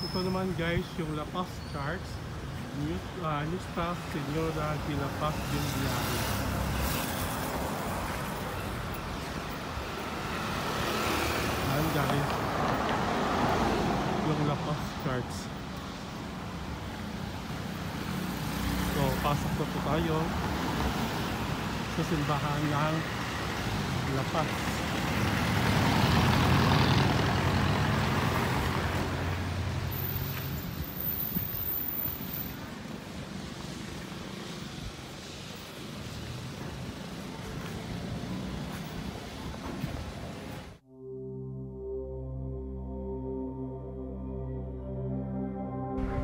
ito naman guys, yung La Paz Charts. New staff, Señora de La Paz del Viaje. Ayan guys, yung La Paz Charts. So, pasok na po tayo sa simbahan ng La Paz.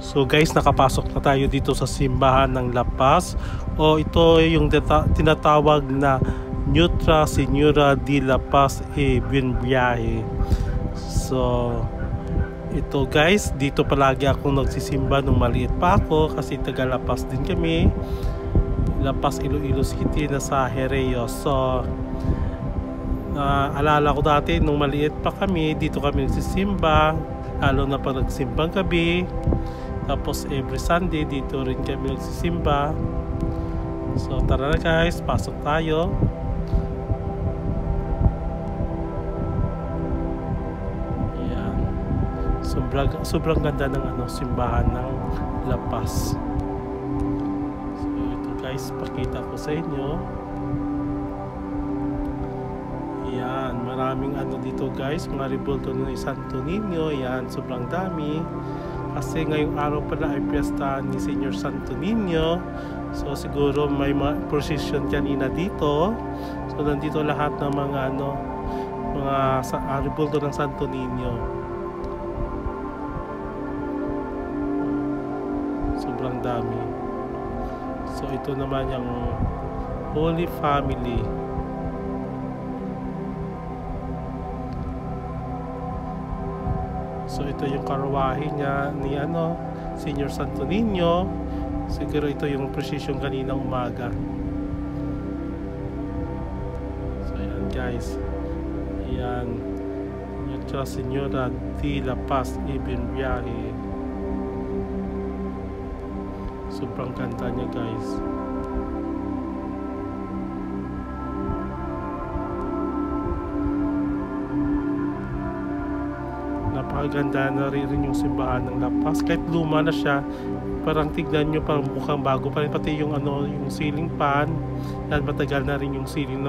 So guys, nakapasok na tayo dito sa simbahan ng La Paz, o ito yung tinatawag na Nuestra Señora de La Paz y Buen Viaje. So ito guys, dito palagi akong nagsisimba nung maliit pa ako kasi taga La Paz din kami. La Paz, Iloilo City, nasa Hereo. So alala ko dati nung maliit pa kami, dito kami nagsisimba, lalo na pag nagsimbang gabi. Tapos every Sunday dito rin kami nagsisimba. So tara na guys, pasok tayo. Ayan. Sobrang ganda ng simbahan ng La Paz. So ito guys, pakita ko sa inyo. Ayan, maraming dito guys, mga rebulto ni Santo Niño. Ayan, sobrang dami. Kasi ngayong araw pala ay piyesta ni Señor Santo Niño. So siguro may mga procession kanina dito. So nandito lahat ng mga rebulto ng Santo Niño. Sobrang dami. So ito naman yung Holy Family. So ito yung karwahe niya ni Señor Santo Niño. Siguro ito yung procession kaninang umaga. So ayan guys. Ayan. Nuestra Señora de La Paz y Buen Viaje. Sobrang ganda niya guys. Napakaganda na rin yung simbahan ng La Paz. Kahit luma na siya, parang tignan nyo, parang mukhang bago pa rin. Pati yung yung ceiling fan, yan, matagal na rin yung ceiling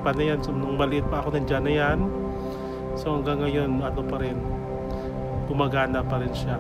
fan na yan. So nung maliit pa ako, nandyan na yan. So hanggang ngayon, pa rin, gumagana pa rin siya.